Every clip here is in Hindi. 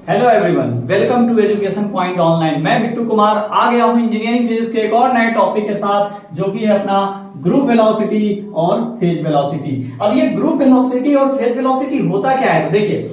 Hello everyone, welcome to education point online. मैं बिट्टू कुमार आ गया हूं इंजीनियरिंग फिजिक्स के एक और नए टॉपिक के साथ, जो कि है अपना ग्रुप वेलोसिटी और फेज वेलोसिटी। अब ये ग्रुप वेलोसिटी और फेज वेलोसिटी होता क्या है, तो देखिए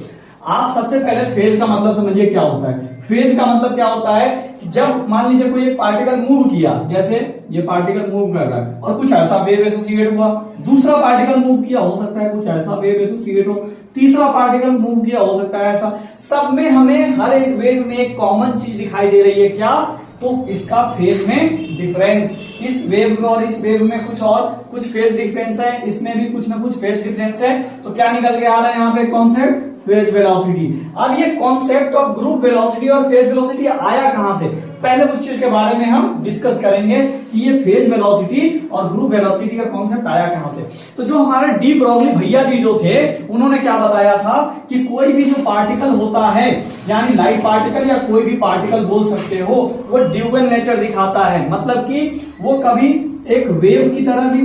आप सबसे पहले फेज का मतलब समझिए क्या होता है। फेज का मतलब क्या होता है कि जब मान लीजिए कोई एक पार्टिकल मूव किया, जैसे ये पार्टिकल मूव कर रहा है और कुछ ऐसा वेव एसोसिएट हुआ, दूसरा पार्टिकल मूव किया, हो सकता है कुछ ऐसा वेव एसोसिएट हो, तीसरा पार्टिकल मूव किया, हो सकता है ऐसा। सब में हमें हर एक वेव में एक कॉमन चीज दिखाई दे रही है, क्या? तो इसका फेज में डिफरेंस। इस वेव में और इस वेव में कुछ फेज डिफरेंस है, इसमें भी कुछ ना कुछ फेज डिफरेंस है। तो क्या निकल के आ रहा है यहाँ पे कॉन्सेप्ट? Phase velocity. अब ये कॉन्सेप्ट ऑफ ग्रुप वेलोसिटी और फेज वेलोसिटी आया कहां से, पहले उस चीज के बारे में हम डिस्कस करेंगे कि ये फेज वेलोसिटी और ग्रुप वेलोसिटी का कॉन्सेप्ट आया कहां से। तो जो हमारे डी ब्रॉगली भैया जी जो थे, उन्होंने क्या बताया था कि कोई भी जो पार्टिकल होता है, यानी लाइट पार्टिकल या कोई भी पार्टिकल बोल सकते हो, वो ड्यूअल नेचर दिखाता है। मतलब कि वो कभी एक वेव की तरह भी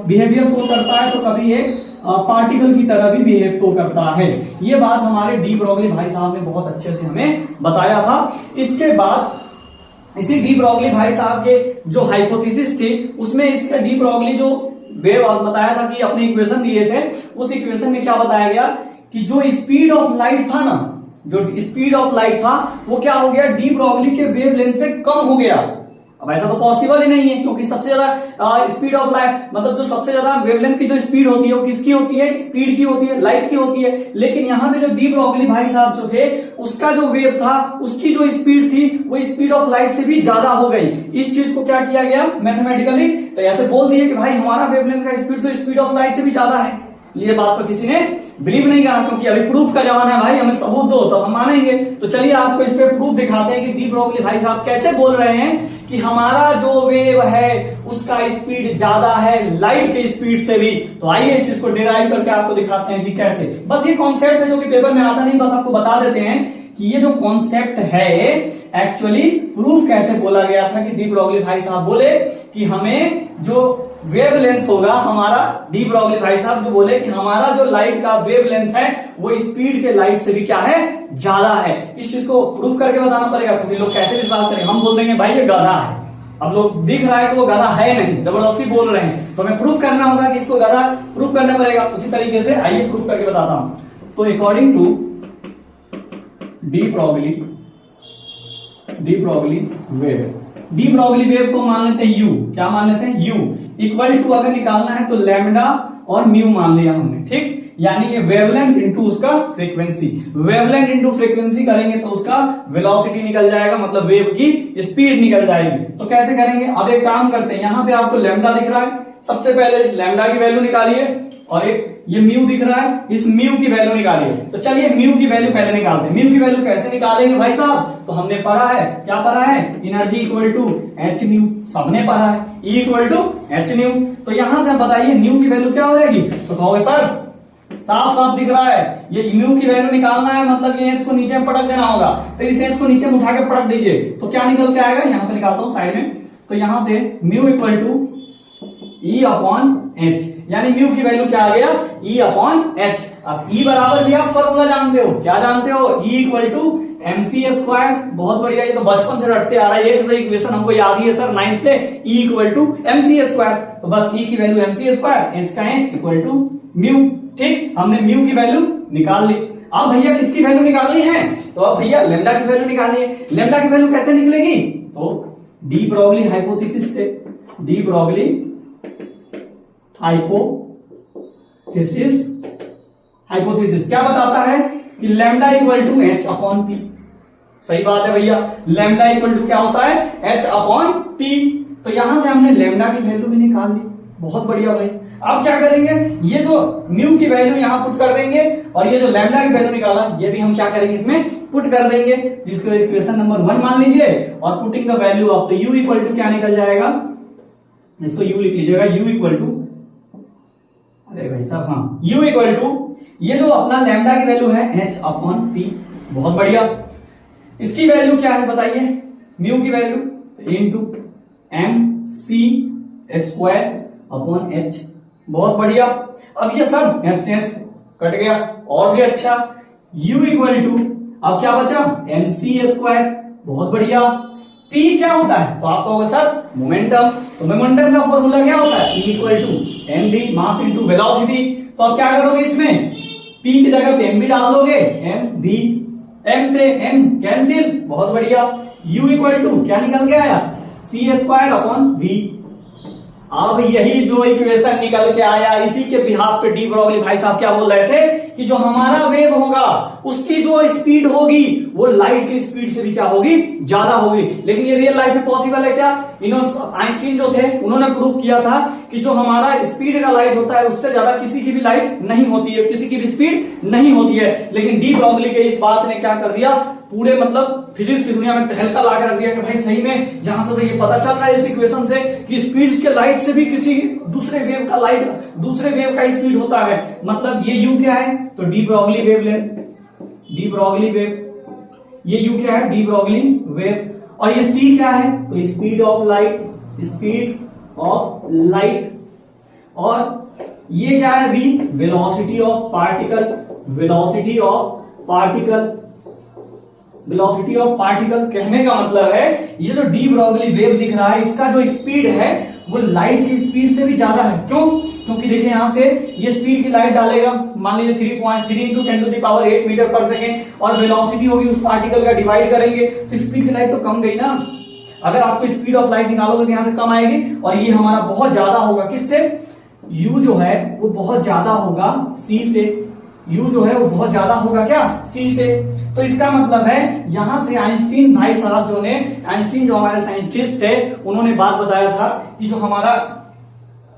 बिहेवियर शो करता है, तो कभी एक पार्टिकल की तरह भी बिहेव शो करता है। ये बात हमारे डी ब्रॉगली भाई साहब ने बहुत अच्छे से हमें बताया था। इसके बाद इसी डी ब्रॉगली भाई साहब के जो हाइपोथेसिस थी, उसमें इसका डी ब्रॉगली जो वेव बताया था कि अपने इक्वेशन दिए थे, उस इक्वेशन में क्या बताया गया कि जो स्पीड ऑफ लाइट था ना, जो स्पीड ऑफ लाइट था वो क्या हो गया, डी ब्रॉगली के वेव लेंथ से कम हो गया। अब ऐसा तो पॉसिबल ही नहीं है, क्योंकि सबसे ज्यादा स्पीड ऑफ लाइट, मतलब जो सबसे ज्यादा वेवलेंथ की जो स्पीड होती है वो किसकी होती है? स्पीड की होती है, लाइट की होती है। लेकिन यहाँ पे जो डी ब्रॉगली भाई साहब जो थे, उसका जो वेव था, उसकी जो स्पीड थी, वो स्पीड ऑफ लाइट से भी ज्यादा हो गई। इस चीज को क्या किया गया मैथमेटिकली, तो ऐसे बोल दिए कि भाई हमारा वेवलेंथ का स्पीड तो स्पीड ऑफ लाइट से भी ज्यादा है। ये बात पर किसी ने बिलीव नहीं करा, क्योंकि अभी प्रूफ का जमाना है भाई, हमें सबूत दो तो हम मानेंगे। तो चलिए आपको इस पे प्रूफ दिखाते हैं कि डी ब्रॉगली भाई साहब कैसे बोल रहे हैं कि हमारा जो वेव है उसका स्पीड ज्यादा है लाइट के स्पीड से भी। तो आइए इस चीज को डिराइव करके आपको दिखाते हैं कि कैसे। बस ये कॉन्सेप्ट है जो कि पेपर में आता नहीं, बस आपको बता देते हैं कि ये जो कॉन्सेप्ट है एक्चुअली प्रूफ कैसे बोला गया था। कि डी ब्रॉगली भाई साहब बोले कि हमें जो वेव लेंथ होगा हमारा, डी ब्रॉगली भाई साहब जो बोले कि हमारा जो लाइट का वेव लेंथ है वो स्पीड के लाइट से भी क्या है, ज्यादा है। इस चीज को प्रूफ करके बताना पड़ेगा, क्योंकि लोग कैसे विश्वास करें। हम बोल देंगे भाई ये गधा है, अब लोग दिख रहा है कि वो गधा है नहीं, जबरदस्ती बोल रहे हैं, तो हमें प्रूफ करना होगा कि इसको गधा प्रूफ करना पड़ेगा। उसी तरीके से आइए प्रूफ करके बताता हूं। तो according to de Broglie wave को मान लेते हैं यू, क्या मान लेते हैं? यू इक्वल टू, अगर निकालना है तो लैम्डा और म्यू मान लिया हमने, ठीक। यानी ये वेवलेंथ इंटू उसका फ्रीक्वेंसी, वेवलेंथ इंटू फ्रीक्वेंसी करेंगे तो उसका वेलोसिटी निकल जाएगा, मतलब वेव की स्पीड निकल जाएगी। तो कैसे करेंगे? अब एक काम करते हैं, यहां पे आपको लैम्डा दिख रहा है, सबसे पहले इस लैम्डा की वैल्यू निकालिए, और एक ये म्यू दिख रहा है, इस म्यू की वैल्यू निकालिए। तो चलिए म्यू की वैल्यू पहले निकालते हैं। म्यू की वैल्यू कैसे निकालेंगे भाई साहब? तो हमने पढ़ा है, क्या पढ़ा है? Energy equal to H nu, सबने पढ़ा है, E equal to H nu. तो यहां से बताइए न्यू की वैल्यू क्या हो जाएगी? तो कहोगे सर साफ साफ दिख रहा है, ये म्यू की वैल्यू निकालना है, मतलब ये एच को नीचे में पटक देना होगा। तो इस एच को नीचे में उठा के पटक दीजिए, तो क्या निकल के आएगा? यहां पे निकालता हूं साइड में। तो यहां से nu equal to E upon H, यानी म्यू की वैल्यू क्या आ गया? E upon H. अब ई बराबर भी आप फॉर्मूला जानते हो, क्या जानते हो? E equal to MC square. बहुत बढ़िया, ये तो बचपन से रटते आ रहा है, ये इक्वेशन हमको याद ही है सर 9 से। E equal to MC square, तो बस ई की वैल्यू एमसी स्क्वायर, एच का एच इक्वल टू म्यू, ठीक। हमने म्यू की वैल्यू निकाल ली। अब भैया किसकी वैल्यू निकालनी है? तो अब भैया लेमडा की वैल्यू निकालनी है। लेमडा की वैल्यू कैसे निकलेगी? तो डी ब्रॉगली हाइपोथेसिस से, डी ब्रॉगली हाइपोथेसिस क्या बताता है कि lambda equal to H upon P. सही बात है भैया, लैम्डा इक्वल टू क्या होता है? H upon P. तो यहां से हमने लैम्डा की वैल्यू भी निकाल ली, बहुत बढ़िया भाई। अब क्या करेंगे? ये जो म्यू की वैल्यू यहां पुट कर देंगे, और ये जो लैम्डा की वैल्यू निकाला ये भी हम क्या करेंगे? इसमें पुट कर देंगे, जिसको इक्वेशन नंबर 1 मान लीजिए। और putting the value of the U equal to क्या निकल जाएगा? इसको यू लिख लीजिएगा, यू इक्वल टू, अरे भाई साहब हाँ, u इक्वल टू ये जो अपना लैम्डा की वैल्यू है h अपॉन पी। बहुत बढ़िया, इसकी वैल्यू क्या है बताइए? म्यू की value into M C square upon H. बहुत बढ़िया। अब ये सब एच से एच कट गया, और भी अच्छा। u इक्वल टू अब क्या बचा, mc²। बहुत बढ़िया। p क्या होता है, तो आप कहोगे सर मोमेंटम, तो मोमेंटम का फॉर्मूला क्या होता है, E = mv mass into velocity. तो आप क्या करोगे, इसमें p की जगह पे mv डाल दोगे, mv, m से m कैंसिल, बहुत बढ़िया। u = क्या निकल के आया, c²/v। अब यही जो इक्वेशन निकल के आया, इसी के बिहाफ पे डी ब्रॉगली भाई साहब क्या बोल रहे थे कि जो हमारा वेव होगा उसकी जो स्पीड होगी वो लाइट की स्पीड से भी क्या होगी, ज्यादा होगी। लेकिन ये रियल लाइफ में पॉसिबल है क्या, आइंस्टीन जो थे उन्होंने प्रूव किया था कि जो हमारा स्पीड का लाइट होता है उससे ज्यादा किसी की भी लाइट नहीं होती है, किसी की भी स्पीड नहीं होती है। लेकिन डी ब्रॉगली के इस बात ने क्या कर दिया, पूरे मतलब फिजिक्स की दुनिया में तहलका ला के रख दिया कि भाई सही में जहां से तो ये पता चल रहा है इस इक्वेशन से कि स्पीड्स के लाइट से भी किसी दूसरे वेव का स्पीड होता है। मतलब ये यू क्या है, तो डी ब्रॉगली वेव ले, डी ब्रॉगली वेव, ये यू क्या है, डी ब्रॉगली वेव। और ये सी क्या है, तो speed of light, speed of light. और ये क्या है, V, velocity of particle, velocity of particle, velocity of particle. कहने का मतलब है ये जो डी ब्रॉगली वेव दिख रहा है इसका जो स्पीड है वो लाइट की स्पीड से भी ज्यादा है। क्यों, क्योंकि देखिए यहां से ये स्पीड की लाइट डालेगा, मान लीजिए 3.3 × 10⁸ मीटर पर सेकेंड, और वेलोसिटी होगी उस पार्टिकल का, डिवाइड करेंगे तो स्पीड की लाइट तो कम गई ना। अगर आपको स्पीड ऑफ लाइट निकालोगे तो यहां से कम आएगी, और ये हमारा बहुत ज्यादा होगा किससे, यू जो है वो बहुत ज्यादा होगा सी से, यू जो है वो बहुत ज्यादा होगा क्या, सी से। तो इसका मतलब है यहां से आइंस्टीन भाई साहब आइंस्टीन जो हमारे साइंटिस्ट थे उन्होंने बात बताया था कि जो हमारा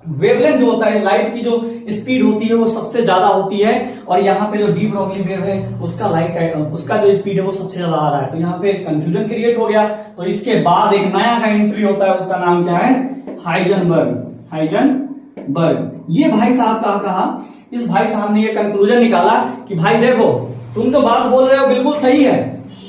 वेवलेंथ जो होता है, लाइट की जो स्पीड होती है वो सबसे ज्यादा होती है, और यहाँ पे जो डी ब्रॉगली वेव है उसका जो स्पीड है वो सबसे ज्यादा आ रहा है। तो यहाँ पे कंफ्यूजन क्रिएट हो गया। तो इसके बाद एक नया का एंट्री होता है, उसका नाम क्या है, हाइजेनबर्ग। ये भाई साहब का कहा, इस भाई साहब ने ये कंक्लूजन निकाला कि भाई देखो तुम जो बात बोल रहे हो बिल्कुल सही है,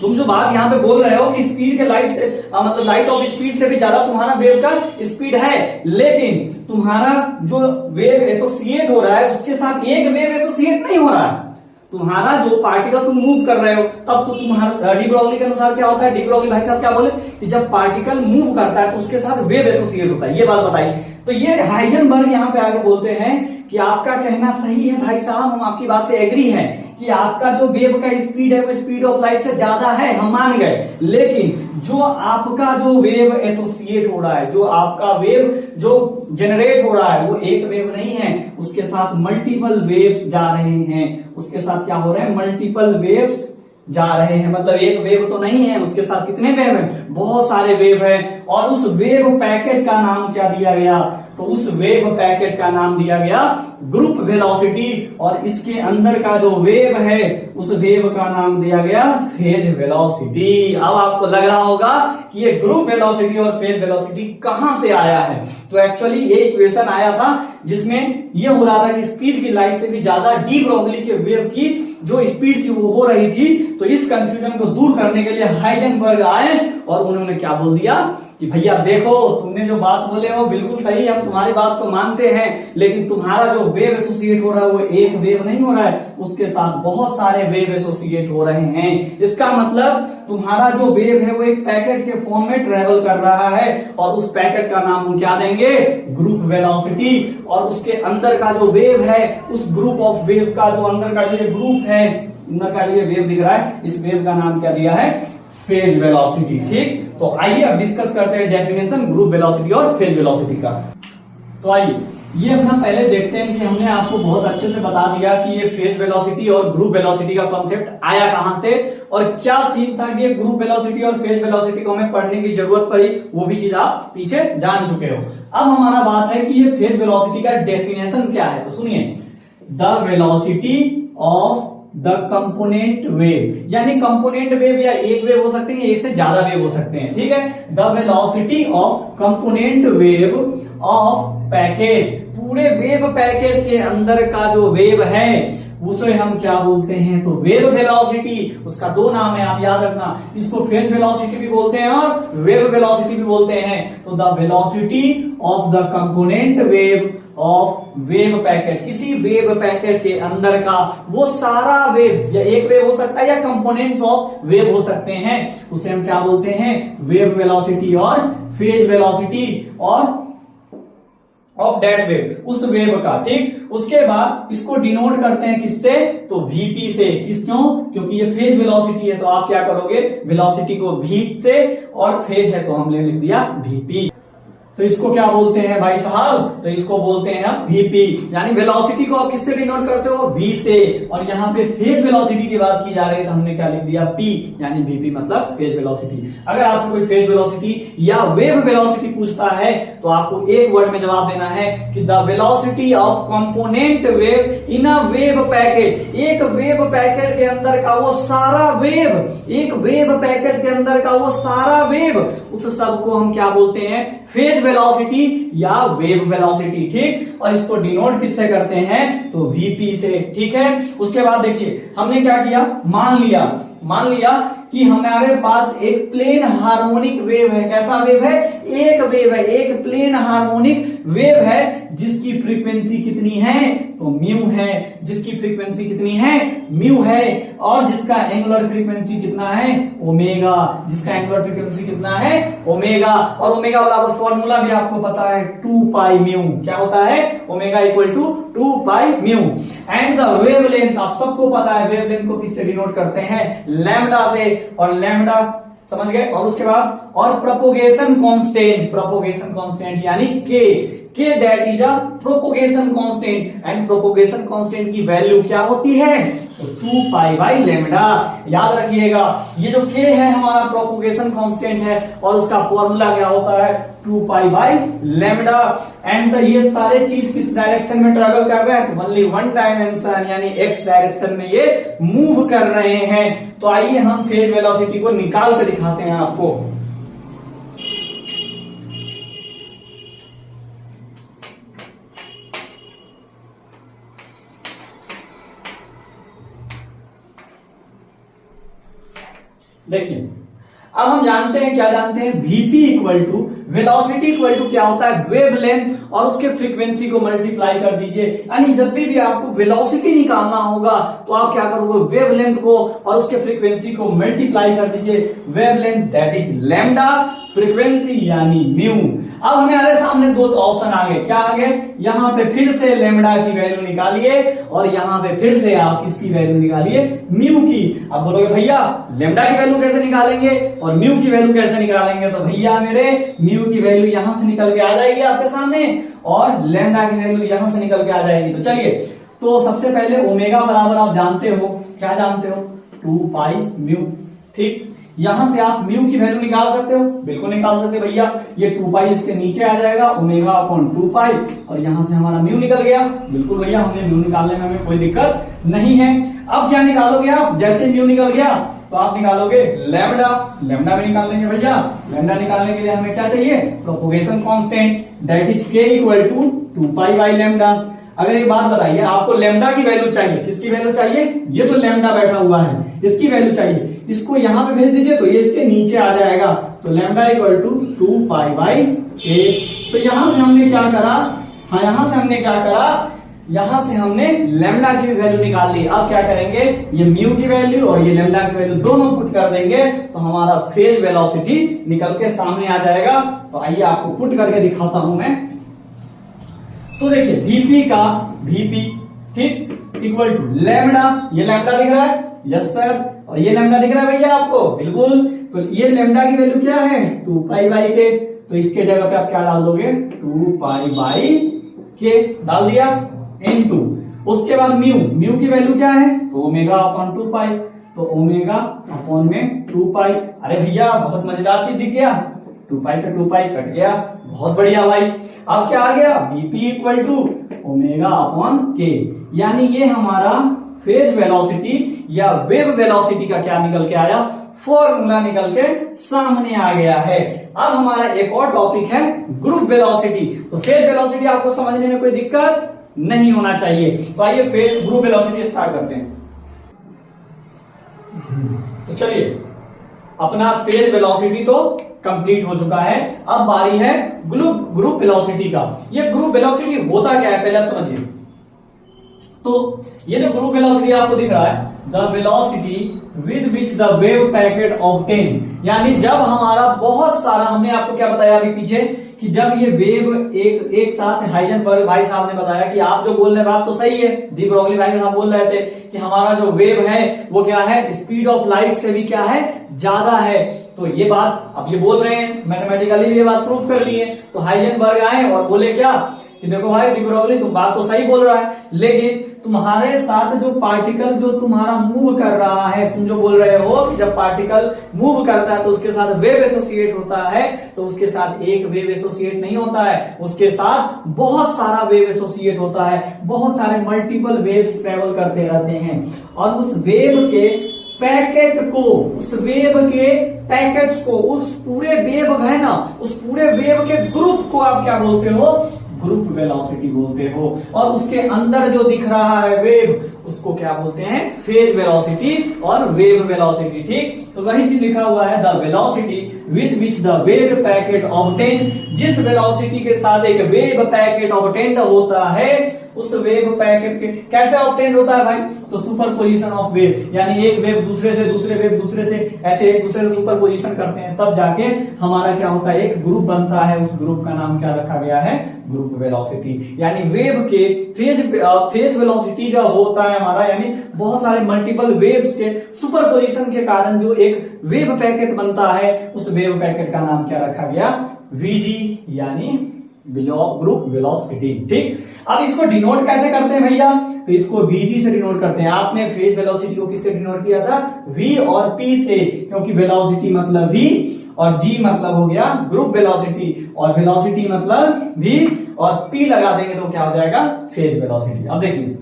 तुम जो बात यहाँ पे बोल रहे हो कि स्पीड के लाइट से मतलब लाइट ऑफ स्पीड से भी ज्यादा तुम्हारा वेव का स्पीड है, लेकिन तुम्हारा जो वेव एसोसिएट हो रहा है उसके साथ एक वेव एसोसिएट नहीं हो रहा है। तुम्हारा जो पार्टिकल तुम मूव कर रहे हो तब तो तुम्हारा डी ब्रॉगली के अनुसार क्या होता है, डी ब्रॉगली भाई साहब क्या बोले कि जब पार्टिकल मूव करता है तो उसके साथ वेव एसोसिएट होता है, ये बात बताई। तो ये हाइजेनबर्ग यहाँ पे आगे बोलते हैं कि आपका कहना सही है भाई साहब, हम आपकी बात से एग्री हैं कि आपका जो वेव का स्पीड है वो स्पीड ऑफ लाइट से ज्यादा है, हम मान गए। लेकिन जो आपका जो वेव एसोसिएट हो रहा है, जो आपका वेव जो जनरेट हो रहा है वो एक वेव नहीं है, उसके साथ मल्टीपल वेव्स जा रहे हैं, उसके साथ क्या हो रहे हैं, मल्टीपल वेव्स जा रहे हैं। मतलब एक वेव तो नहीं है, उसके साथ कितने वेव हैं, बहुत सारे वेव हैं। और उस वेव पैकेट का नाम क्या दिया गया, तो उस वेव पैकेट का नाम दिया गया ग्रुप वेलोसिटी, और इसके अंदर का जो वेव है उस वेव का नाम दिया गया फेज वेलोसिटी। अब आपको लग रहा होगा कि ये ग्रुप वेलोसिटी और फेज वेलोसिटी कहां से आया है। तो एक्चुअली ये इक्वेशन आया था जिसमें ये हो रहा था कि स्पीड की लाइट से भी ज्यादा डी ब्रॉगली के वेव की जो स्पीड थी वो हो रही थी। तो इस कंफ्यूजन को दूर करने के लिए हाइजेनबर्ग आए और उन्होंने क्या बोल दिया कि भैया देखो तुमने जो बात बोले हो बिल्कुल सही, हम तुम्हारी बात को मानते हैं, लेकिन तुम्हारा जो वेव एसोसिएट हो रहा है वो एक वेव नहीं हो रहा है, उसके साथ बहुत सारे वेव एसोसिएट हो रहे हैं। इसका मतलब तुम्हारा जो वेव है वो एक पैकेट के फॉर्म में ट्रेवल कर रहा है, और उस पैकेट का नाम हम क्या देंगे, ग्रुप वेलोसिटी। और उसके अंदर का जो वेव है, उस ग्रुप ऑफ वेव का जो अंदर का जो ग्रुप है, अंदर का जो वेव दिख रहा है, इस वेव का नाम क्या दिया है, फेज वेलोसिटी। ठीक, तो आइए अब डिस्कस करते हैं डेफिनेशन ग्रुप वेलोसिटी और फेज वेलोसिटी का। तो आइए ये अपना पहले देखते हैं कि हमने आपको बहुत अच्छे से बता दिया कि ये फेज वेलोसिटी और ग्रुप वेलोसिटी का कॉन्सेप्ट आया कहां से, और क्या सीन था कि ये ग्रुप वेलोसिटी और फेज वेलोसिटी को हमें पढ़ने की जरूरत पड़ी, वो भी चीज आप पीछे जान चुके हो। अब हमारा बात है कि ये फेज वेलोसिटी का डेफिनेशन क्या है। तो सुनिए, the velocity of the component wave, यानी कंपोनेंट वेव या एक वेव हो सकते हैं, एक से ज्यादा वेव हो सकते हैं। ठीक है, the velocity of component wave of packet, पूरे वेव पैकेट के अंदर का जो वेव है उसे हम क्या बोलते हैं, तो वेव वेलोसिटी। उसका दो नाम है, आप याद रखना, इसको फेज वेलोसिटी भी बोलते हैं और वेव वेलोसिटी भी बोलते हैं। तो the velocity of the component wave of wave packet, किसी वेव पैकेट के अंदर का वो सारा वेव, या एक वेव हो सकता है या कंपोनेंट्स ऑफ वेव हो सकते हैं, उसे हम क्या बोलते हैं, वेव वेलोसिटी और फेज वेलोसिटी और ऑफ दैट वेव, उस वेव का। ठीक, उसके बाद इसको डिनोट करते हैं किससे, तो वीपी से। क्यों, क्योंकि ये फेज वेलोसिटी है, तो आप क्या करोगे, वेलोसिटी को वी से, और फेज है तो हमने लिख दिया वीपी। तो इसको क्या बोलते हैं भाई साहब, तो इसको बोलते हैं आप वीपी, यानी वेलोसिटी को आप किससे डिनोट करते हो, वी से। और यहाँ पे फेज वेलोसिटी की बात की जा रही है तो हमने क्या लिख दिया, पी, यानी वीपी मतलब फेज वेलोसिटी। अगर आपसे कोई फेज वेलोसिटी या वेव वेलोसिटी पूछता है तो आपको एक वर्ड में जवाब देना है कि the velocity of component wave in a wave packet. एक वेव पैकेट के अंदर का वो सारा वेव, एक वेव पैकेट के अंदर का वो सारा वेव, उस सब को हम क्या बोलते हैं, फेज वेलोसिटी या वेव वेलोसिटी। ठीक, और इसको डिनोट किससे करते हैं, तो वीपी से। ठीक है, उसके बाद देखिए हमने क्या किया, मान लिया कि हमारे पास एक प्लेन हार्मोनिक वेव है। कैसा वेव है, एक वेव है, एक प्लेन हार्मोनिक वेव है जिसकी फ्रीक्वेंसी कितनी है, तो म्यू है, जिसकी फ्रीक्वेंसी कितनी है, म्यू है, और जिसका एंगुलर फ्रीक्वेंसी कितना है, ओमेगा, जिसका एंगुलर फ्रीक्वेंसी कितना है, ओमेगा। और ओमेगा बराबर फॉर्मूला भी आपको पता है, 2 पाई म्यू। क्या होता है, omega equal to 2 pi nu. And the wavelength, आप सबको पता है वेवलेंथ को किससे डिनोट करते हैं, लैम्डा से, और लैम्डा समझ गए। और उसके बाद और प्रोपोगेशन कांस्टेंट यानी के that is a propagation constant, and propagation constant की वैल्यू क्या होती है, तो 2 पाई बाई लैम्डा। याद रखिएगा, ये जो के है हमारा प्रोपोगेशन कांस्टेंट है, और उसका फॉर्मूला क्या होता है, 2 पाई बाई लैम्डा। एंड ये सारे चीज किस डायरेक्शन में ट्रेवल कर रहे हैं, तो ओनली वन डायमेंशन यानी एक्स डायरेक्शन में ये मूव कर रहे हैं। तो आइए हम फेज वेलोसिटी को निकाल कर दिखाते हैं आपको। देखिए, अब हम जानते हैं, क्या जानते हैं, VP equal to velocity equal to क्या होता है, वेवलेंथ, और उसके फ्रीक्वेंसी को मल्टीप्लाई कर दीजिए। यानी जब भी आपको वेलोसिटी निकालना होगा तो आप क्या करोगे, वेवलेंथ को और उसके फ्रीक्वेंसी को मल्टीप्लाई कर दीजिए। Wavelength that is lambda, frequency यानी म्यू। अब हमें हमारे सामने दो ऑप्शन आ गए, क्या आ गए, यहां पे फिर से लैम्डा की वैल्यू निकालिए, और यहां पे फिर से आप किसकी वैल्यू निकालिए, म्यू की। अब बोलोगे भैया लैम्डा की वैल्यू कैसे निकालेंगे और म्यू की वैल्यू कैसे निकालेंगे, तो भैया मेरे म्यू की वैल्यू यहां से निकल के आ जाएगी आपके सामने, और लैम्डा की वैल्यू यहां से निकल के आ जाएगी। तो चलिए, तो सबसे पहले ओमेगा बराबर आप जानते हो, क्या जानते हो, 2 पाई म्यू। ठीक, यहां से आप म्यू की वैल्यू निकाल सकते हो, बिल्कुल निकाल सकते भैया। ये 2 पाई इसके नीचे आ जाएगा, ओमेगा अपॉन 2 पाई, और यहां से हमारा म्यू निकल गया। बिल्कुल भैया, हमने म्यू निकालने में हमें कोई दिक्कत नहीं है। अब क्या निकालोगे आप, जैसे म्यू निकल गया तो आप निकालोगे लैम्डा। लैम्डा में निकाल लेंगे भैया। लैम्डा निकालने के लिए हमें क्या चाहिए, propagation constant that is K equal to 2 pi by lambda. अगर एक बात बताइए, आपको लैम्डा की वैल्यू चाहिए, किसकी वैल्यू चाहिए, ये तो लैम्डा बैठा हुआ है, इसकी वैल्यू चाहिए, इसको यहां पे भेज दीजिए तो ये इसके नीचे आ जाएगा। तो lambda equal to 2 pi by A. तो यहां से हमने क्या करा, हाँ यहां से हमने क्या करा, यहां से हमने लैम्डा की वैल्यू निकाल ली। अब क्या करेंगे, ये म्यू की वैल्यू और ये लैम्डा की वैल्यू दोनों पुट कर देंगे तो हमारा फेज वेलोसिटी निकल के सामने आ जाएगा। तो आइए आपको पुट करके दिखाता हूं मैं। तो देखिए वीपी का वीपी ठीक इक्वल टू लैम्डा, ये लैम्डा दिख रहा है, यस सर, और ये लैम्डा दिख रहा है भैया आपको, बिल्कुल। तो ये लैम्डा की वैल्यू क्या है, 2 पाई बाई के, तो इसके जगह पे आप क्या डाल दोगे, 2 पाई बाई के डाल दिया इनटू, उसके बाद म्यू की वैल्यू क्या है, तो ओमेगा अपॉन 2 पाई, तो ओमेगा अपॉन में 2 पाई। अरे भैया बहुत मजेदार चीज दिख गया, 2 पाई से 2 पाई कट गया, बहुत बढ़िया भाई। अब क्या आ गया, VP equal to omega upon K, यानी ये हमारा फेज वेलोसिटी या वेव वेलोसिटी का क्या निकल के आया, फॉर्मूला निकल के सामने आ गया है। अब हमारा एक और टॉपिक है ग्रुप वेलोसिटी। तो फेज वेलोसिटी आपको समझने में कोई दिक्कत नहीं होना चाहिए। तो आइए फेज ग्रुप वेलोसिटी स्टार्ट करते हैं। तो चलिए, अपना फेज वेलोसिटी तो कंप्लीट हो चुका है, अब बारी है ग्रुप वेलोसिटी का। ये ग्रुप वेलोसिटी होता क्या है पहले आप समझिए। तो ये जो ग्रुप वेलोसिटी आपको दिख रहा है, the velocity with which the wave packet obtain, यानी जब हमारा बहुत सारा, हमने आपको क्या बताया अभी पीछे कि जब ये वेव एक साथ, हाइजेनबर्ग भाई साहब ने बताया कि आप जो बोल रहे बात तो सही है, डी ब्रोगली भाई साहब बोल रहे थे कि हमारा जो वेव है वो क्या है, स्पीड ऑफ लाइट से भी क्या है, ज्यादा है। तो ये बात अब ये बोल रहे हैं, मैथमेटिकली भी ये बात प्रूव कर ली है। तो हाइजेनबर्ग आए और बोले क्या कि देखो भाई डी ब्रोगली तुम बात तो सही बोल रहा है, लेकिन तुम्हारे साथ जो पार्टिकल जो तुम्हारा मूव कर रहा है, तुम जो बोल रहे हो कि जब पार्टिकल मूव करता है तो उसके साथ वेव एसोसिएट होता है, तो उसके साथ एक वेव एसोसिएट नहीं होता है, उसके साथ बहुत सारा वेव एसोसिएट होता है, बहुत सारे मल्टीपल वेव्स ट्रेवल करते रहते हैं। और उस वेव के पैकेट को, उस वेव के पैकेट्स को, उस पूरे वेव है ना, उस पूरे वेव के ग्रुप को आप क्या बोलते हो, ग्रुप वेलोसिटी बोलते हो। और उसके अंदर जो दिख रहा है वेव, उसको क्या बोलते हैं, फेज वेलोसिटी और वेव वेलोसिटी। ठीक, तो वही चीज लिखा हुआ है, the velocity with which the wave packet obtain, जिस वेलोसिटी के साथ एक वेव पैकेट ऑब्टेन्ड होता है, उस वेव पैकेट के कैसे ऑब्टेन्ड होता है भाई, तो सुपर पोजिशन ऑफ वेव, यानी एक वेव दूसरे से, दूसरे वेव दूसरे से, ऐसे एक दूसरे से सुपर पोजिशन करते हैं, तब जाके हमारा क्या होता है, एक ग्रुप बनता है। उस ग्रुप का नाम क्या रखा गया है, ग्रुप वेलोसिटी। यानी वेव के फेज वेलोसिटी जो होता है हमारा, यानी बहुत सारे मल्टीपल वेव्स के सुपर पोजिशन के कारण जो एक वेव पैकेट बनता है, उस वेव पैकेट का नाम क्या रखा गया, वीजी, यानी ग्रुप वेलोसिटी। ठीक, अब इसको डिनोट कैसे करते हैं भैया, तो इसको वीजी से डिनोट करते हैं। आपने फेज वेलोसिटी को किससे डिनोट किया था, वी और पी से, क्योंकि वेलोसिटी मतलब वी और जी मतलब हो गया ग्रुप वेलोसिटी, और वेलोसिटी मतलब वी और पी लगा देंगे तो क्या हो जाएगा, फेज वेलोसिटी। अब देखिए,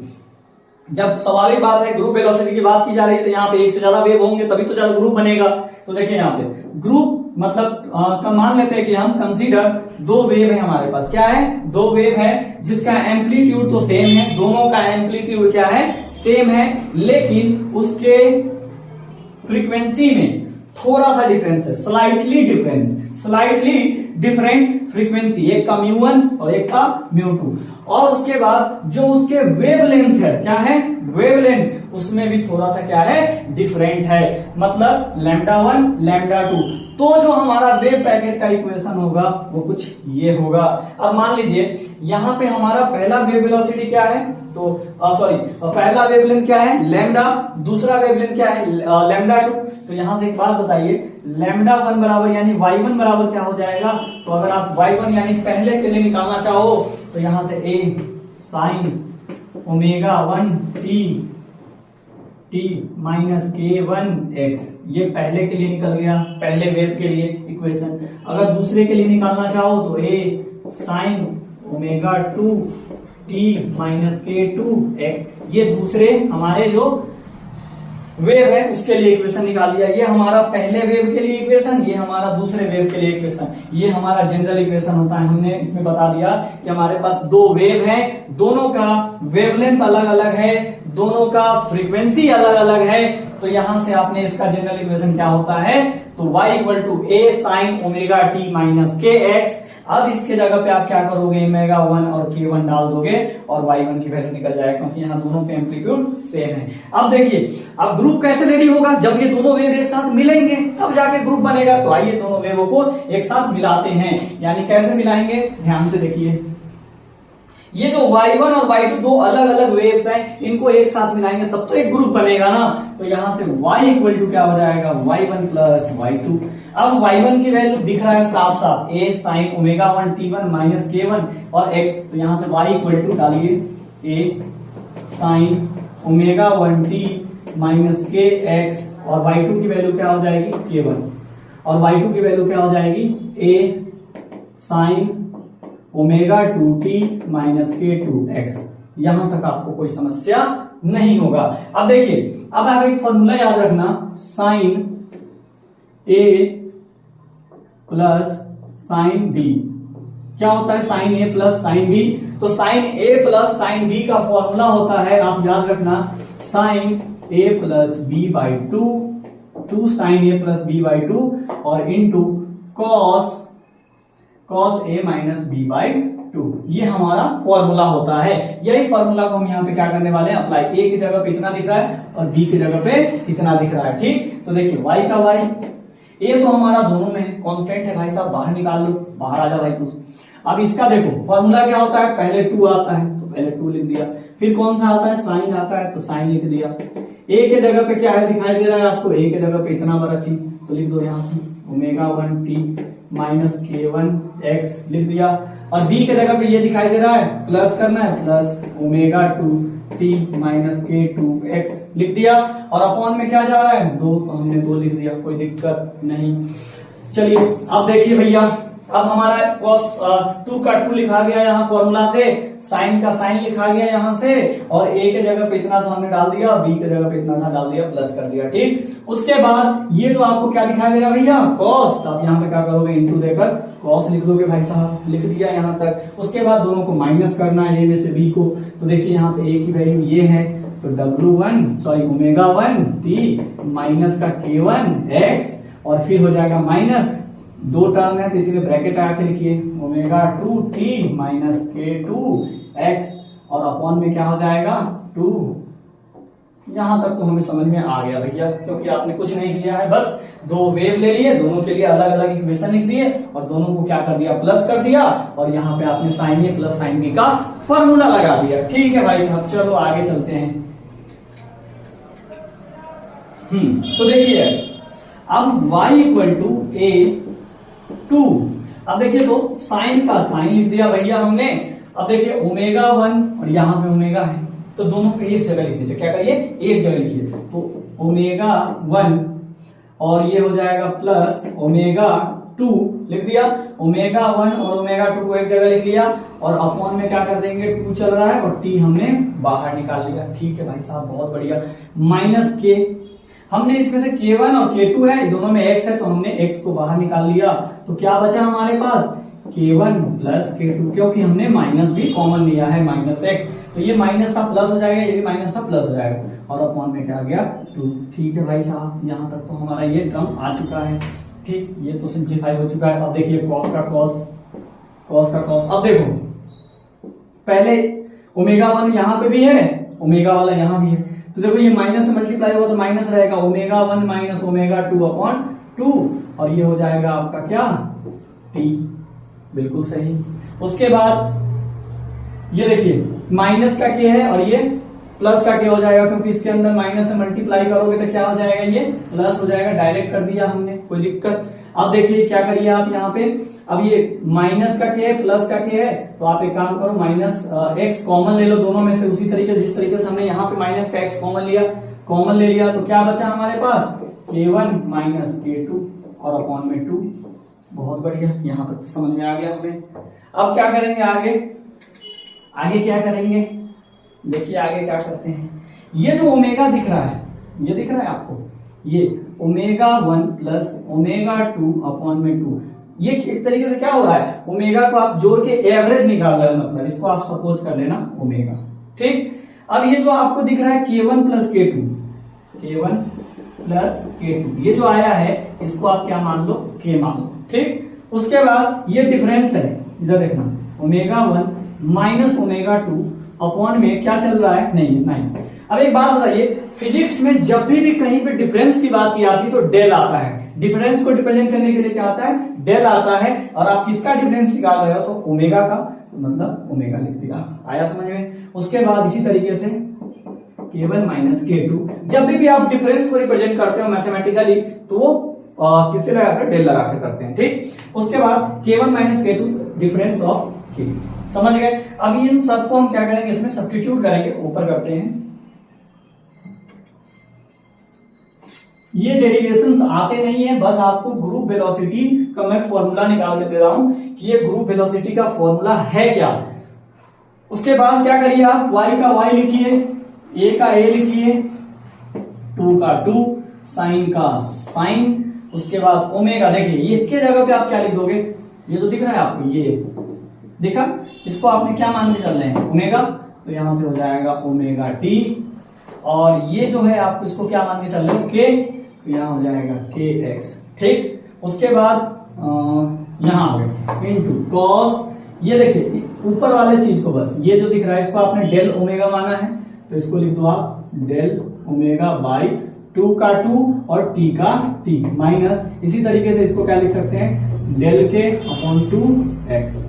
जब स्वाभाविक बात है ग्रुप वेलोसिटी की बात की जा रही है, तो यहाँ पे एक से ज्यादा वेव होंगे तभी तो ज्यादा ग्रुप बनेगा। तो देखिए यहाँ पे ग्रुप मतलब मान लेते हैं कि हम कंसीडर दो वेव है हमारे पास, क्या है, दो वेव है जिसका एम्पलीट्यूड तो सेम है, दोनों का एम्पलीट्यूड क्या है, सेम है, लेकिन उसके फ्रीक्वेंसी में थोड़ा सा डिफरेंस है, स्लाइटली डिफरेंट फ्रीक्वेंसी, एक का μ1 और एक का μ2। और उसके बाद जो उसके वेवलेंथ है, क्या है, वेवलेंथ, उसमें भी थोड़ा सा क्या है, डिफरेंट है, मतलब λ1 λ2। तो जो हमारा वेव पैकेट का इक्वेशन होगा वो कुछ ये होगा। अब मान लीजिए यहाँ पे हमारा पहला वेव वेलोसिटी क्या है, तो सॉरी पहला वेवलेंथ क्या है, लैम्डा, दूसरा वेवलेंथ क्या है, λ2। तो यहां से एक बात बताइए, λ1 बराबर यानी y1 बराबर क्या हो जाएगा, तो अगर आप y1 यानी पहले के लिए निकालना चाहो तो यहां से a sin omega 1 t minus k1x, ये पहले के लिए निकल गया, पहले वेव के लिए इक्वेशन। अगर दूसरे के लिए निकालना चाहो तो a sin omega 2 t minus k2x, ये दूसरे हमारे जो वेव है उसके लिए इक्वेशन निकाल लिया। ये हमारा पहले वेव के लिए इक्वेशन, ये हमारा दूसरे वेव के लिए इक्वेशन, ये हमारा जनरल इक्वेशन होता है। हमने इसमें बता दिया कि हमारे पास दो वेव है, दोनों का वेवलेंथ अलग अलग है, दोनों का फ्रीक्वेंसी अलग अलग है। तो यहां से आपने इसका जनरल इक्वेशन क्या होता है, तो y equal to a sin omega t minus K X. अब इसके जगह पे आप क्या करोगे, ओमेगा 1 और k1 डाल दोगे और y1 की वैल्यू निकल जाएगा, क्योंकि यहाँ दोनों पे एम्पलीट्यूड सेम है। अब देखिए, अब ग्रुप कैसे रेडी होगा, जब ये दोनों वेव एक साथ मिलेंगे तब जाके ग्रुप बनेगा। तो आइए दोनों वेवों को एक साथ मिलाते हैं, यानी कैसे मिलाएंगे, ध्यान से देखिए। ये जो y1 और y2 दो अलग अलग वेव्स हैं, इनको एक साथ मिलाएंगे तब तो एक ग्रुप बनेगा ना। तो यहां से y इक्वल टू क्या हो जाएगा, y1 प्लस y2। अब y1 की वैल्यू दिख रहा है साफ साफ, a sin omega 1 t1 minus k1 और x। तो यहां से y इक्वल टू डालिए a sin omega 1 t minus K x, और y2 की वैल्यू क्या हो जाएगी, k1, और y2 की वैल्यू क्या हो जाएगी, a sin omega 2t minus k2x। यहां तक आपको कोई समस्या नहीं होगा। अब देखिए, अब आप एक फॉर्मूला याद रखना, sine a plus sine b। क्या होता है sine a plus sine b, तो sine A plus sine B का फॉर्मूला होता है, आप याद रखना, sine A plus B by two sine A plus B by 2 और into cos A minus B by 2। ये हमारा फॉर्मूला होता है। यही फॉर्मूला को हम यहाँ पे क्या करने वाले हैं, अप्लाई। ए की जगह पे इतना दिख रहा है और बी की जगह पे इतना दिख रहा है। ठीक, तो देखिए y का y, ए तो हमारा दोनों में है, कांस्टेंट है भाई साहब, बाहर निकाल लो, बाहर आ जा भाई तू। अब इसका देखो फॉर्मूला क्या होता है, पहले 2 आता है तो पहले 2 लिख दिया, फिर कौन सा आता है, साइन आता है तो साइन लिख दिया। ए के जगह पे क्या है दिखाई दे रहा है आपको, ए के जगह पे इतना बड़ा चीज तो लिख दो यहाँ से, ओमेगा 1t माइनस k1x लिख दिया। और बी के जगह पे ये दिखाई दे रहा है, प्लस करना है, plus omega 2t minus k2x लिख दिया। और अपॉन में क्या जा रहा है, 2, तो हमने 2 लिख दिया, कोई दिक्कत नहीं। चलिए अब देखिए भैया, अब हमारा cos 2 का 2 लिखा गया यहाँ फॉर्मूला से, साइन का साइन लिखा गया यहाँ से, और a के जगह पे इतना था हमने डाल दिया, b के जगह पे इतना था डाल दिया, प्लस कर दिया। ठीक, उसके बाद ये तो आपको क्या दिखाई दे रहा भैया, cos, तो आप यहाँ पे क्या करोगे, इंटू देकर cos लिख दोगे भाई साहब, लिख दिया यहाँ तक। उसके बाद दोनों को माइनस करना है, a में से b को, तो देखिए यहाँ पे a की वैल्यू ये है, तो ओमेगा 1t माइनस का k1x और फिर हो जाएगा माइनस, 2 टर्म है तो इसीलिए ब्रैकेट लगा के लिखिए, ओमेगा 2t माइनस k2x और अपॉन में क्या हो जाएगा 2। यहां तक तो हमें समझ में आ गया भैया, क्योंकि आपने कुछ नहीं किया है, बस 2 वेव ले लिए, दोनों के लिए अलग अलग इक्वेशन लिख दिए और दोनों को क्या कर दिया, प्लस कर दिया, और यहाँ पे आपने sign A plus sine B का फॉर्मूला लगा दिया। ठीक है भाई साहब, चलो आगे चलते हैं। तो देखिए अब y इक्वल टू a2, अब देखिए तो साइन का साइन लिख दिया भैया हमने। अब देखिए ओमेगा 1 और यहाँ पे ओमेगा है, तो दोनों को एक जगह लिख दीजिए, क्या करिए, एक जगह लिखिए, तो ओमेगा 1 और ये हो जाएगा प्लस ओमेगा 2 लिख दिया, ओमेगा 1 और ओमेगा 2 को एक जगह लिख लिया, और अपॉन में क्या कर देंगे, 2 चल रहा है और t हमने बाहर निकाल लिया। ठीक है भाई साहब, बहुत बढ़िया। माइनस k, हमने इसमें से k1 और k2 है, दोनों में x है तो हमने x को बाहर निकाल लिया, तो क्या बचा हमारे पास, k1 प्लस k2, क्योंकि हमने माइनस भी कॉमन लिया है, माइनस x, तो ये माइनस था प्लस हो जाएगा, ये भी माइनस था प्लस हो जाएगा, और अपॉन में क्या आ गया 2। ठीक है भाई साहब, यहाँ तक तो हमारा ये टर्म आ चुका है। ठीक, ये तो सिंप्लीफाई हो चुका है। अब देखिए cos का cos, अब देखो पहले ओमेगा 1 यहाँ पे भी है, ओमेगा वाला यहाँ भी है, तो देखो ये माइनस से मल्टीप्लाई होगा तो माइनस रहेगा, ओमेगा 1 माइनस ओमेगा 2 अपॉन 2, और ये हो जाएगा आपका क्या, t, बिल्कुल सही। उसके बाद ये देखिए माइनस का k है और ये प्लस का k हो जाएगा, क्योंकि इसके अंदर माइनस से मल्टीप्लाई करोगे तो क्या हो जाएगा, ये प्लस हो जाएगा, डायरेक्ट कर दिया हमने, कोई दिक्कत। अब देखिए क्या करिए आप यहाँ पे, अब ये माइनस का k है प्लस का k है, तो आप एक काम करो, माइनस x कॉमन ले लो दोनों में से, उसी तरीके जिस तरीके से हमने यहाँ पे माइनस का x कॉमन ले लिया, तो क्या बचा हमारे पास, k1 माइनस k2 और अपॉन में 2। बहुत बढ़िया, यहाँ तक तो समझ में आ गया हमें। अब क्या करेंगे आगे क्या करेंगे, देखिए आगे क्या करते हैं। ये जो ओमेगा दिख रहा है, ये दिख रहा है आपको, ये ओमेगा 1 प्लस ओमेगा 2 अपॉन में 2, ये एक तरीके से क्या हो रहा है, ओमेगा को आप जोड़ के एवरेज निकाल रहे हैं, मतलब इसको आप सपोज कर लेना ओमेगा। ठीक, अब ये जो आपको दिख रहा है k1 प्लस k2, ये जो आया है इसको आप क्या मान लो, k मान लो। ठीक, उसके बाद ये डिफरेंस है, इधर देखना, ओमेगा 1 माइनस ओमेगा 2 अपॉन में क्या चल रहा है, नहीं। अब एक बात बताइए, फिजिक्स में जब भी कहीं पे डिफरेंस की बात की आती है तो डेल आता है, डिफरेंस को रिप्रेजेंट करने के लिए क्या आता है, डेल आता है, और आप किसका डिफरेंस निकाल रहे हो, तो ओमेगा का, मतलब ओमेगा लिख दिया, आया समझ में। उसके बाद इसी तरीके से k1 माइनस k2, जब भी आप डिफरेंस को रिप्रेजेंट करते हो मैथमेटिकली तो वो किससे लगाकर, डेल लगाकर करते हैं। ठीक, उसके बाद k1 minus k2 difference of k, समझ गए। अब इन सबको हम क्या करेंगे, इसमें सब्स्टिट्यूट करेंगे, ऊपर करते हैं। ये डेरिवेशंस आते नहीं है, बस आपको ग्रुप वेलोसिटी का मैं फॉर्मूला निकाल के दे रहा हूं कि ये ग्रुप वेलोसिटी का फॉर्मूला है क्या। उसके बाद क्या करिए आप, y का y लिखिए, a का a लिखिए, 2 का 2, साइन का साइन, उसके बाद ओमेगा, देखिए ये इसके जगह पे आप क्या लिख दोगे, ये जो दिख रहा है आपको, देखा, इसको आपने क्या मान के चल रहे हैं, ओमेगा, तो यहां से हो जाएगा ओमेगा टी, और ये जो है आप इसको क्या मान के चल रहे हो, के, तो यहां हो जाएगा के एक्स। ठीक, उसके बाद यहां आ गए इनटू कॉस, ये देखिए ऊपर वाले चीज को बस ये जो दिख रहा है इसको आपने डेल ओमेगा माना है, तो इसको लिख दो आप डेल ओमेगा बाई 2 का 2 और टी का टी माइनस, इसी तरीके से इसको क्या लिख सकते हैं, डेल के अपॉन 2x।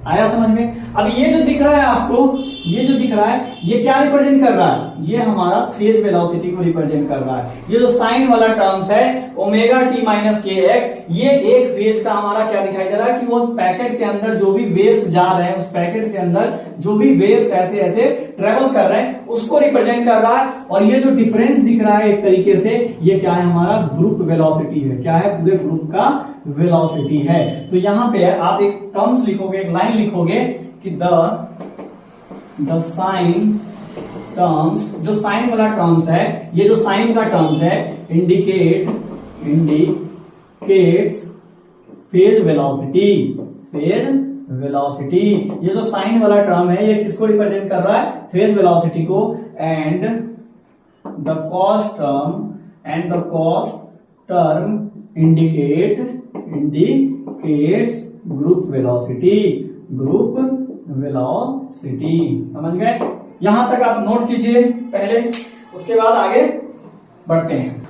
आया समझ में? अब ये जो दिख रहा है आपको, ये जो दिख रहा है ये क्या रिप्रेजेंट कर रहा है, ये हमारा फेज वेलोसिटी को रिप्रेजेंट कर रहा है। ये जो साइन वाला टर्म्स है omega T minus K x, ये एक फेज का हमारा क्या दिखाई दे रहा है कि वो पैकेट के अंदर जो भी वेव्स जा रहे हैं, उस पैकेट के अंदर जो भी वेव्स ऐसे ऐसे ट्रेवल कर रहे हैं उसको रिप्रेजेंट कर रहा है। और ये जो डिफरेंस दिख रहा है एक तरीके से, ये क्या है, हमारा ग्रुप वेलोसिटी है। क्या है, पूरे ग्रुप का वेलोसिटी है। तो यहां पे आप एक टर्म्स लिखोगे, एक लाइन लिखोगे कि द साइन टर्म्स, जो साइन वाला टर्म्स है, ये जो साइन का टर्म्स है indicates phase velocity, phase velocity. ये जो साइन वाला टर्म है ये किसको रिप्रेजेंट कर रहा है, फेज वेलोसिटी को। And the cos term indicates group velocity, समझ गए? यहां तक आप नोट कीजिए पहले, उसके बाद आगे बढ़ते हैं।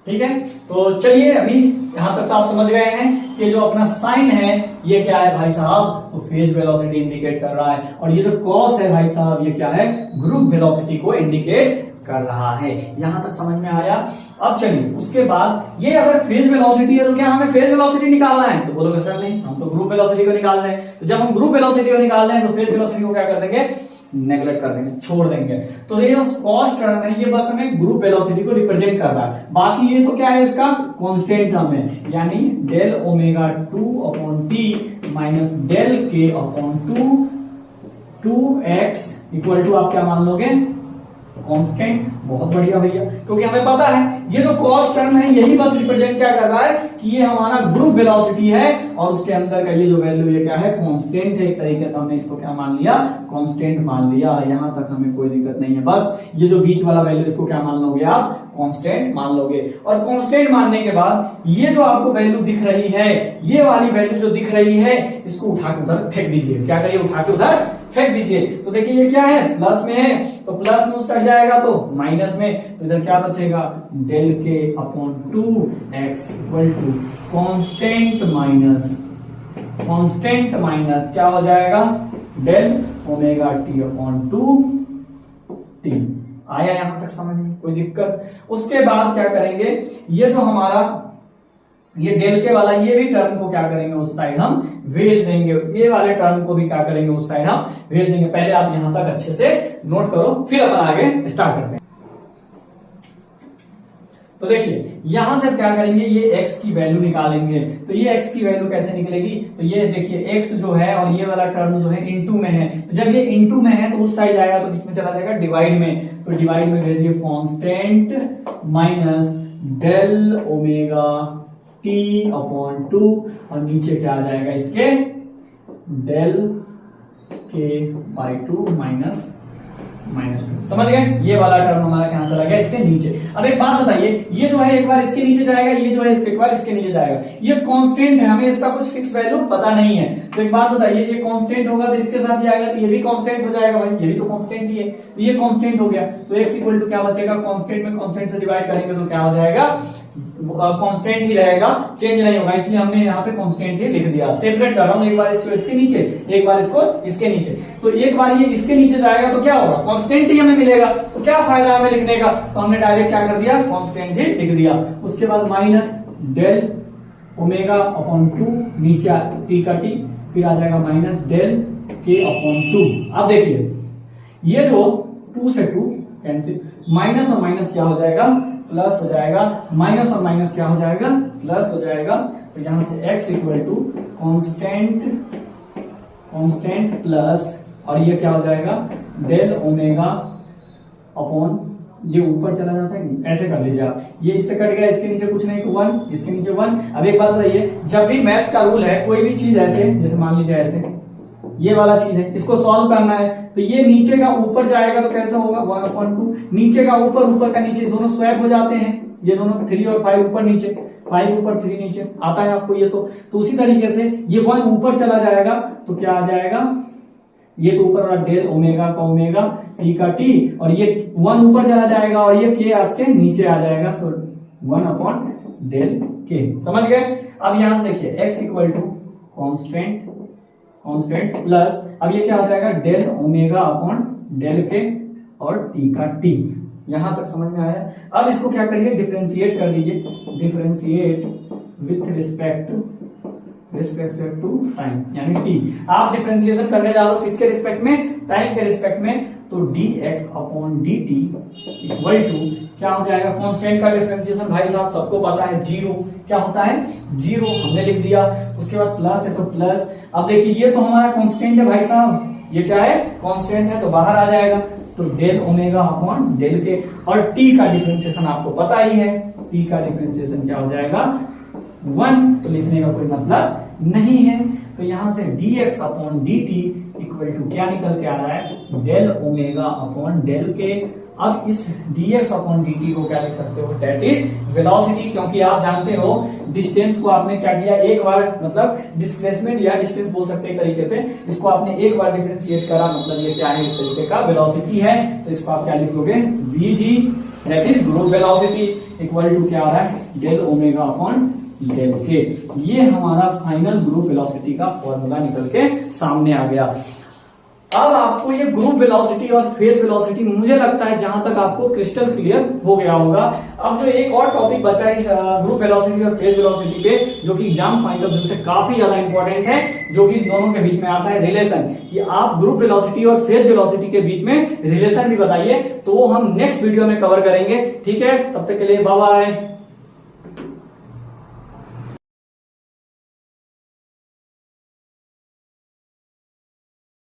ठीक है, तो चलिए अभी यहां तक तो आप समझ गए हैं कि जो अपना साइन है ये क्या है भाई साहब, तो फेज वेलोसिटी इंडिकेट कर रहा है, और ये जो कॉस है भाई साहब ये क्या है, ग्रुप वेलोसिटी को इंडिकेट कर रहा है। यहां तक समझ में आया? अब चलिए उसके बाद ये अगर फेज वेलोसिटी है तो क्या हमें फेज वेलोसिटी निकालना है, तो बोलोगे सर नहीं, हम तो ग्रुप वेलोसिटी को निकाल रहे हैं। तो जब हम ग्रुप वेलोसिटी को निकाल रहे हैं तो फेज वेलोसिटी को क्या कर देंगे, नेग्लेक्ट कर देंगे, छोड़ देंगे। तो ये जो कॉस टर्म है ये बस हमें ग्रुप वेलोसिटी को रिप्रेजेंट कर रहा है, बाकी ये तो क्या है, इसका कांस्टेंट टर्म है, यानी del omega 2 upon T minus del K upon 2x equal to आप क्या मान लोगे, कांस्टेंट। बहुत बढ़िया भैया, क्योंकि हमें पता है ये जो कॉस टर्म है यही बस रिप्रेजेंट क्या कर रहा है कि ये हमारा ग्रुप वेलोसिटी है, और उसके अंदर का ये जो वैल्यू ये क्या है, कांस्टेंट है। एक तरीके से हमने इसको क्या मान लिया, कांस्टेंट मान लिया। यहां तक हमें कोई दिक्कत नहीं है, बस ये जो बीच वाला वैल्यू इसको क्या मान लोगे आप, कांस्टेंट मान लोगे। और कांस्टेंट मानने के बाद ये जो आपको वैल्यू दिख रही है, ये वाली वैल्यू जो दिख रही है, इसको उठा के उधर फेंक दीजिए। क्या करिए, उठा के उधर फेंक दीजिए। तो देखिए ये क्या है, प्लस में है, तो प्लस में उस जाएगा तो माइनस में, तो इधर क्या बचेगा, del K upon 2x equal to constant minus क्या हो जाएगा, del omega T upon 2t। आया यहां तक समझ में, कोई दिक्कत? उसके बाद क्या करेंगे, ये जो हमारा ये डेल के वाला ये भी टर्म को क्या करेंगे, उस साइड हम भेज देंगे, ये वाले टर्म को भी क्या करेंगे, उस साइड हम भेज देंगे। पहले आप यहां तक अच्छे से नोट करो, फिर अपन आगे स्टार्ट करते हैं। तो देखिए यहां से क्या करेंगे, ये x की वैल्यू निकालेंगे। तो ये x की वैल्यू कैसे निकलेगी, तो ये देखिए x जो है और ये वाला टर्म जो है इनटू में है, तो जब ये इनटू में है तो उस साइड जाएगा तो किसमें चला जाएगा, डिवाइड में। तो डिवाइड में भेजिए constant minus del omega T upon 2, और नीचे क्या आ जाएगा इसके, डेल के बाई 2 माइनस 2। समझ गए? ये वाला टर्म हमारा क्या चला गया, इसके नीचे। अब एक बात बताइए, ये जो है एक बार इसके नीचे जाएगा, ये जो है एक बार इसके नीचे जाएगा। ये कांस्टेंट है, हमें इसका कुछ फिक्स वैल्यू पता नहीं है। तो एक बात बताइए, ये कांस्टेंट होगा तो इसके साथ ही आएगा, तो ये भी कांस्टेंट हो जाएगा भाई, ये भी तो कांस्टेंट ही है। तो ये कांस्टेंट हो गया, तो x इक्वल टू क्या बचेगा, कांस्टेंट में कांस्टेंट से डिवाइड करेंगे तो क्या हो जाएगा, कांस्टेंट ही रहेगा, चेंज नहीं होगा। इसलिए हमने यहाँ पे कांस्टेंट ही लिख दिया। सेपरेट कर रहा हूँ, एक बार इसको इसके नीचे, एक बार इसको इसके नीचे। तो एक बार ये इसके नीचे जाएगा तो क्या होगा, कांस्टेंट ही हमें मिलेगा। तो क्या फायदा हमें लिखने का, तो हमने डायरेक्ट क्या कर दिया, कांस्टेंट ही लिख दिया। उसके बाद माइनस डेल ओमेगा अपॉन 2, नीचे टी का टी, फिर आ जाएगा माइनस डेल के अपॉन 2। अब देखिए ये जो 2 से 2 कैंसिल, माइनस और माइनस क्या हो जाएगा, प्लस हो जाएगा, माइनस और माइनस क्या हो जाएगा, प्लस हो जाएगा। तो यहां से x equal to constant plus, और ये क्या हो जाएगा, डेल ओमेगा अपॉन, ये ऊपर चला जाता है, ऐसे कर लीजिए आप, ये इससे कट गया, इसके नीचे कुछ नहीं तो 1, इसके नीचे 1। अब एक बात बताइए, जब भी मैथ्स का रूल है, कोई भी चीज ऐसे, जैसे मान लीजिए ऐसे, ये वाला चीज है, इसको सॉल्व करना है। तो ये नीचे का ऊपर जाएगा तो कैसा होगा 1/2, नीचे का ऊपर, ऊपर का नीचे, दोनों स्वैप हो जाते हैं। ये दोनों 3 और 5 ऊपर नीचे, 5 ऊपर 3 नीचे आता है आपको ये। तो उसी तरीके से ये 1 ऊपर चला जाएगा तो क्या आ जाएगा, ये तो ऊपर वाला डेल ओमेगा का ओमेगा, टी का टी, और ये 1 ऊपर चला जाएगा और ये के के नीचे आ जाएगा तो 1/डेल के। समझ गए? अब यहां से देखिए x equal to constant plus, अब ये क्या हो जाएगा डेल ओमेगा अपॉन डेल के और टी का टी। यहां तक समझ में आया? अब इसको क्या करिए, डिफरेंशिएट कर दीजिए, differentiate with respect to time, यानी टी। आप डिफरेंशिएशन करने जा रहे हो किसके रिस्पेक्ट में, टाइम के रिस्पेक्ट में, तो dx अपॉन dt इक्वल टू क्या हो जाएगा, कांस्टेंट का डिफरेंशिएशन भाई साहब सबको पता है 0, क्या होता है 0, हमने लिख दिया। उसके बाद प्लस है तो प्लस, अब देखिए ये तो हमारा कांस्टेंट है भाई साहब, ये क्या है कांस्टेंट है तो बाहर आ जाएगा, तो डेल ओमेगा अपॉन डेल के, और t का डिफरेंशिएशन आपको पता ही है, t का डिफरेंशिएशन क्या हो जाएगा 1, तो लिखने का कोई मतलब नहीं है। तो यहां से dx अपॉन dt इक्वल टू क्या निकल के आ रहा है, डेल ओमेगा अपॉन डेल के। अब इस dx अपॉन dt को क्या लिख सकते हो, दैट इज वेलोसिटी, क्योंकि आप जानते हो डिस्टेंस को आपने क्या किया, एक बार मतलब डिस्प्लेसमेंट या डिस्टेंस बोल सकते हैं तरीके से, इसको आपने एक बार डिफरेंशिएट करा, मतलब ये क्या है, इस तरीके का वेलोसिटी है। तो इसको आप क्या लिखोगे, vg that is group velocity equal to क्या आ रहा है, डेल ओमेगा अपॉन डेल के। ये हमारा फाइनल ग्रुप वेलोसिटी का फॉर्मूला निकल के सामने आ गया। अब आपको ये ग्रुप वेलोसिटी और फेज वेलोसिटी मुझे लगता है जहां तक आपको क्रिस्टल क्लियर हो गया होगा। अब जो एक और टॉपिक बचा है ग्रुप वेलोसिटी और फेज वेलोसिटी पे, जो कि एग्जाम पॉइंट ऑफ व्यू से काफी ज्यादा इंपॉर्टेंट है, जो कि दोनों के बीच में आता है रिलेशन, कि आप ग्रुप वेलोसिटी और फेज वेलोसिटी के बीच में रिलेशन भी बताइए। तो वो हम नेक्स्ट वीडियो में कवर करेंगे, ठीक है? तब तक के लिए बाय बाय।